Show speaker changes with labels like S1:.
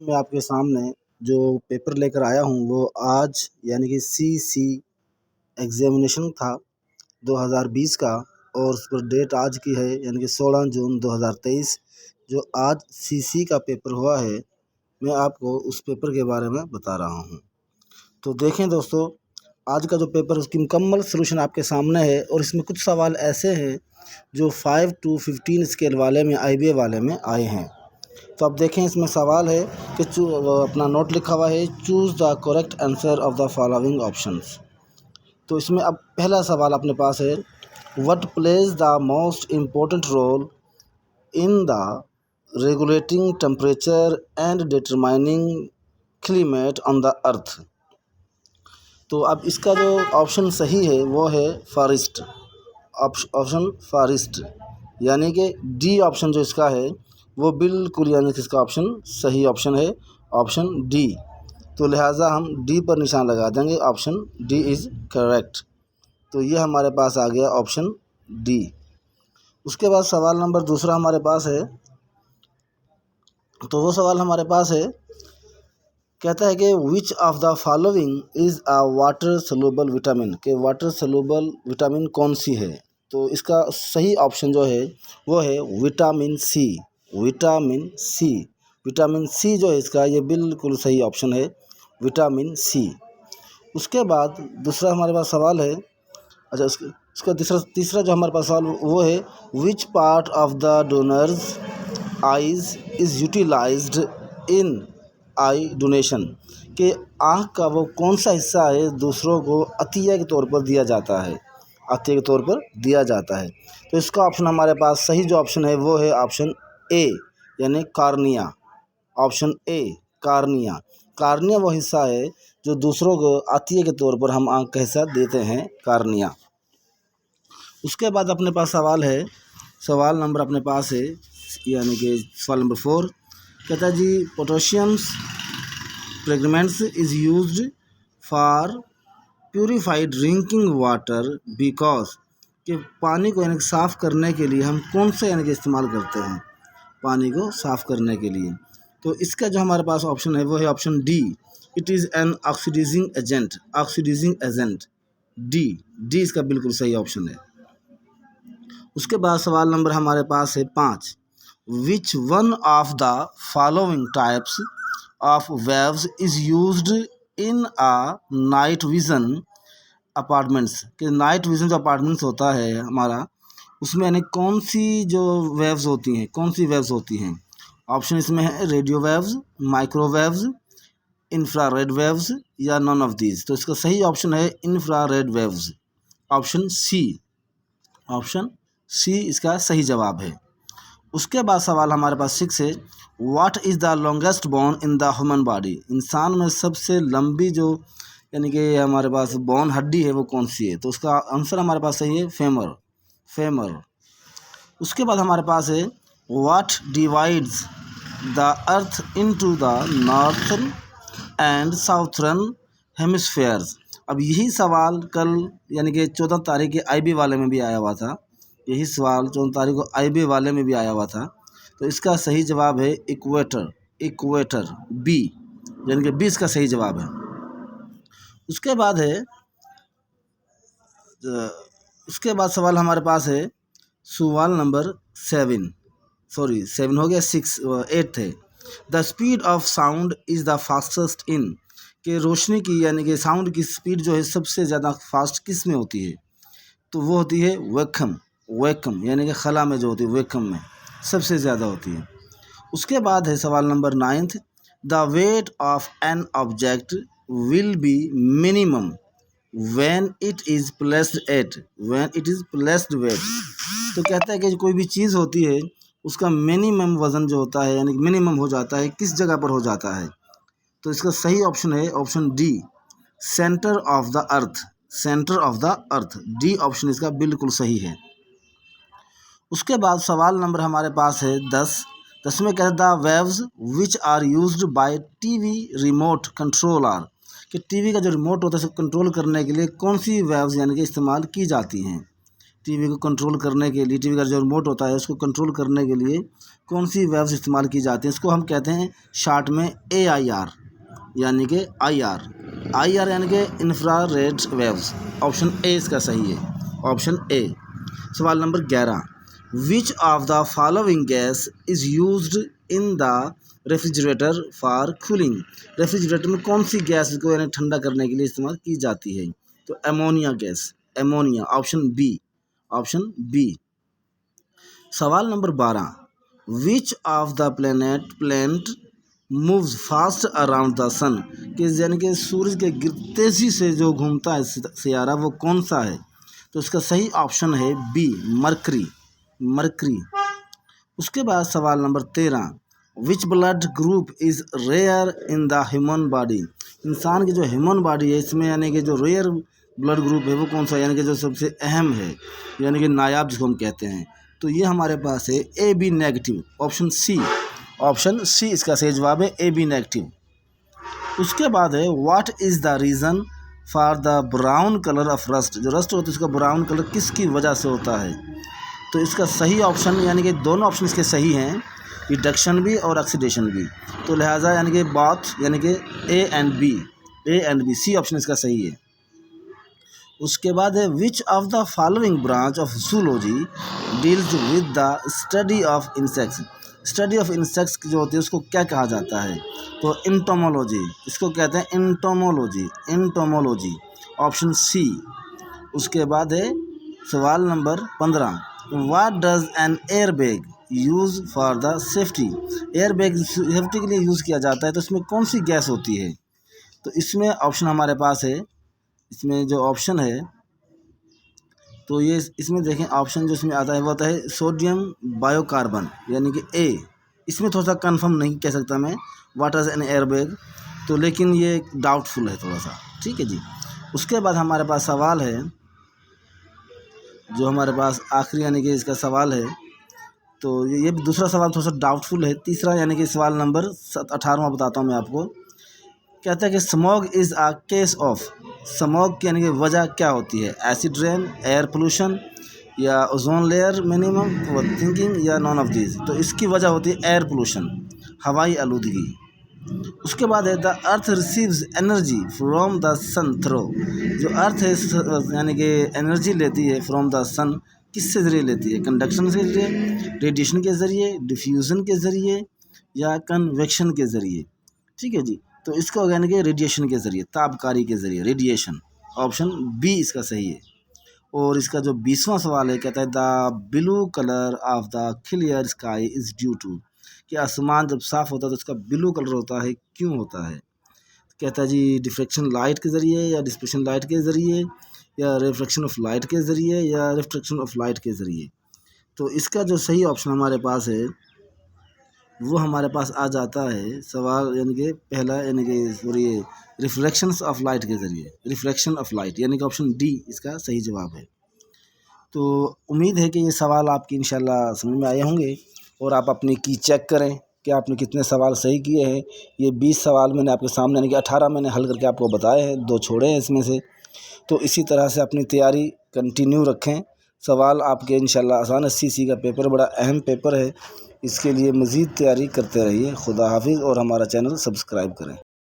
S1: मैं आपके सामने जो पेपर लेकर आया हूँ वो आज यानी कि सीसी एग्ज़ामिनेशन था 2020 का, और उस पर डेट आज की है यानी कि 16 जून 2023। जो आज सीसी का पेपर हुआ है, मैं आपको उस पेपर के बारे में बता रहा हूँ। तो देखें दोस्तों, आज का जो पेपर उसकी मुकम्मल सॉल्यूशन आपके सामने है, और इसमें कुछ सवाल ऐसे हैं जो 5 to 15 स्केल वाले में आईबीए वाले में आए हैं। तो अब देखें, इसमें सवाल है कि अपना नोट लिखा हुआ है, choose the correct answer of the following options. तो इसमें अब पहला सवाल अपने पास है, what plays the most important role in the regulating temperature and determining climate on the earth. तो अब इसका जो ऑप्शन सही है वो है फॉरेस्ट, ऑप्शन फॉरेस्ट, यानी कि डी ऑप्शन जो इसका है वो बिल्कुल यानी कि इसका ऑप्शन सही ऑप्शन है, ऑप्शन डी। तो लिहाजा हम डी पर निशान लगा देंगे, ऑप्शन डी इज़ करेक्ट। तो ये हमारे पास आ गया ऑप्शन डी। उसके बाद सवाल नंबर दूसरा हमारे पास है, तो वो सवाल हमारे पास है, कहता है कि विच of the following is a water soluble vitamin, के वाटर सोल्यूबल विटामिन कौन सी है। तो इसका सही ऑप्शन जो है वो है vitamin C, vitamin C. Vitamin C जो है इसका, ये बिल्कुल सही ऑप्शन है, विटामिन सी। उसके बाद दूसरा हमारे पास सवाल है, अच्छा उसका तीसरा जो हमारे पास सवाल वो है, which part of the donor's eyes is utilised in eye donation, के आँख का वो कौन सा हिस्सा है दूसरों को अतिया के तौर पर दिया जाता है, अतिया के तौर पर दिया जाता है। तो इसका ऑप्शन हमारे पास सही जो ऑप्शन है वो है ऑप्शन ए, यानी cornea, option A cornea. Cornea वो हिस्सा है जो दूसरों को अतिया के तौर पर हम आँख का हिस्सा देते हैं, कार्निया। उसके बाद अपने पास सवाल है, सवाल नंबर अपने पास है यानी कि सवाल नंबर 4, कहता है जी, potassiums fragments is used for purified drinking water because, कि पानी को यानी साफ़ करने के लिए हम कौन सा यानी कि इस्तेमाल करते हैं पानी को साफ़ करने के लिए। तो इसका जो हमारे पास ऑप्शन है वो है option D, it is an oxidising agent, oxidising agent, D, D इसका बिल्कुल सही ऑप्शन है। उसके बाद सवाल नंबर हमारे पास है 5, which one of the following types of waves is used in a night vision apartments, के नाइट विज़न जो अपार्टमेंट्स होता है हमारा, उसमें यानी कौन सी जो वेव्स होती हैं, कौन सी वेव्स होती हैं। ऑप्शन इसमें है radio waves, microwaves, infrared waves या नॉन ऑफ दीज। तो इसका सही ऑप्शन है infrared waves, option C, option C इसका सही जवाब है। उसके बाद सवाल हमारे पास 6 है, what is the longest bone in the human body, इंसान में सबसे लंबी जो यानी कि हमारे पास बोन हड्डी है वो कौन सी है। तो उसका आंसर हमारे पास सही है फेमर, फेमर। उसके बाद हमारे पास है, what divides the earth into the northern and southern hemispheres. अब यही सवाल कल यानी कि 14 तारीख के आईबी वाले में भी आया हुआ था, यही सवाल 14 तारीख को आईबी वाले में भी आया हुआ था। तो इसका सही जवाब है इक्वेटर, इक्वेटर, बी, यानी कि 20 का सही जवाब है। उसके बाद है उसके बाद सवाल हमारे पास है सवाल नंबर 7, सॉरी 7 हो गया, 6 8 है, the speed of sound is the fastest in, कि रोशनी की यानी कि साउंड की स्पीड जो है सबसे ज़्यादा फास्ट किस में होती है। तो वो होती है वैक्यूम, वैक्यूम यानी कि खला में जो होती है वैक्यूम में सबसे ज़्यादा होती है। उसके बाद है सवाल number 9, the weight of an object will be minimum when it is placed at, when it is placed weight. तो कहता है कि कोई भी चीज़ होती है उसका मिनिमम वज़न जो होता है यानी कि मिनिमम हो जाता है किस जगह पर हो जाता है। तो इसका सही ऑप्शन है option D, centre of the earth, centre of the earth, D option इसका बिल्कुल सही है। उसके बाद सवाल नंबर हमारे पास है 10 में कहता है, the waves which are used by TV remote control are, कि टीवी का जो रिमोट होता है उसको कंट्रोल करने के लिए कौन सी वेव्स यानी कि इस्तेमाल की जाती हैं। टीवी को कंट्रोल करने के लिए, टीवी का जो रिमोट होता है उसको कंट्रोल करने के लिए कौन सी वेव्स इस्तेमाल की जाती हैं, इसको हम कहते हैं शार्ट में AIR यानी कि IR यानी कि इंफ्रारेड वेव्स। ऑप्शन ए इसका सही है, ऑप्शन ए। सवाल number 11, which of the following gas is used in the refrigerator for cooling. Refrigerator में कौन सी गैस को यानी ठंडा करने के लिए इस्तेमाल की जाती है? तो ammonia gas, ammonia, option B, option B. सवाल नंबर 12, which of the planet moves fast around the sun. कि यानी कि सूरज के तेज़ी से जो घूमता है सियारा वो कौन सा है? तो इसका सही ऑप्शन है बी, मरकरी, मरकरी। उसके बाद सवाल number 13, which blood group is rare in the human body. इंसान की जो ह्यूमन बॉडी है इसमें यानी कि जो रेयर ब्लड ग्रुप है वो कौन सा, यानी कि जो सबसे अहम है, यानी कि नायाब जिसको हम कहते हैं। तो ये हमारे पास है AB negative, option C, option C इसका सही जवाब है AB नेगेटिव। उसके बाद है what is the reason for the brown colour of rust. जो रस्ट होता है उसका ब्राउन कलर किसकी वजह से होता है? तो इसका सही ऑप्शन यानी कि दोनों ऑप्शन इसके सही हैं, रिडक्शन भी और ऑक्सीडेशन भी। तो लिहाजा यानी कि बात यानी कि A and B, C option इसका सही है। उसके बाद है which of the following branch of zoology deals with the study of insects. Study of insects जो होती है उसको क्या कहा जाता है? तो इंटोमोलॉजी, इसको कहते हैं इंटोमोलॉजी, इंटोमोलॉजी, ऑप्शन सी। उसके बाद है सवाल number 15, what does N air bag use for the safety. Air bag safety के लिए यूज़ किया जाता है, तो इसमें कौन सी गैस होती है? तो इसमें ऑप्शन हमारे पास है, इसमें जो ऑप्शन है तो ये इसमें देखें ऑप्शन जो इसमें आता है वो आता है सोडियम बायोकार्बन यानी कि ए। इसमें थोड़ा सा कंफर्म नहीं कह सकता मैं what is an air bag, तो लेकिन ये डाउटफुल है थोड़ा सा, ठीक है जी। उसके बाद हमारे पास सवाल है जो हमारे पास आखिरी यानी कि इसका सवाल है, तो ये दूसरा सवाल थोड़ा सा डाउटफुल है। तीसरा यानी कि सवाल नंबर 18वां बताता हूँ मैं आपको। कहता है कि smog is a case of. Smog की यानी कि वजह क्या होती है? एसिड रेन, एयर पोल्यूशन या ओजोन लेयर मिनिमम थिंकिंग या नॉन ऑफ दीज। तो इसकी वजह होती है एयर पोल्यूशन, हवाई आलूदगी। उसके बाद है the earth receives energy from the sun through. जो अर्थ है यानी कि एनर्जी लेती है फ्रॉम द सन, किससे ज़रिए लेती है? कंडक्शन के ज़रिए, रेडिएशन के ज़रिए, डिफ्यूज़न के ज़रिए या कन्वेक्शन के ज़रिए, ठीक है जी। तो इसका यानी कि रेडिएशन के ज़रिए, तापकारी के ज़रिए, रेडिएशन, ऑप्शन बी इसका सही है। और इसका जो 20वां सवाल है कहता है the blue colour of the clear sky is due to. कि आसमान जब साफ़ होता है तो उसका ब्लू कलर होता है, क्यों होता है? कहता है जी डिफ्रेक्शन लाइट के ज़रिए या डिस्पर्शन लाइट के ज़रिए या रिफ्लेक्शन ऑफ लाइट के ज़रिए या रिफ्लेक्शन ऑफ लाइट के ज़रिए। तो इसका जो सही ऑप्शन हमारे पास है वो हमारे पास आ जाता है सवाल यानी कि पहला यानी कि सॉरी रिफ्लेक्शंस ऑफ लाइट के ज़रिए, रिफ्लेक्शन ऑफ लाइट यानी कि ऑप्शन डी इसका सही जवाब है। तो उम्मीद है कि ये सवाल आपकी इंशाल्लाह समझ में आए होंगे और आप अपनी की चेक करें कि आपने कितने सवाल सही किए हैं। ये 20 सवाल मैंने आपके सामने यानी कि 18 मैंने हल करके आपको बताए हैं, 2 छोड़े हैं इसमें से। तो इसी तरह से अपनी तैयारी कंटिन्यू रखें। सवाल आपके इंशाल्लाह आसान SCC का पेपर बड़ा अहम पेपर है, इसके लिए मज़ीद तैयारी करते रहिए। खुदा हाफिज़ और हमारा चैनल सब्सक्राइब करें।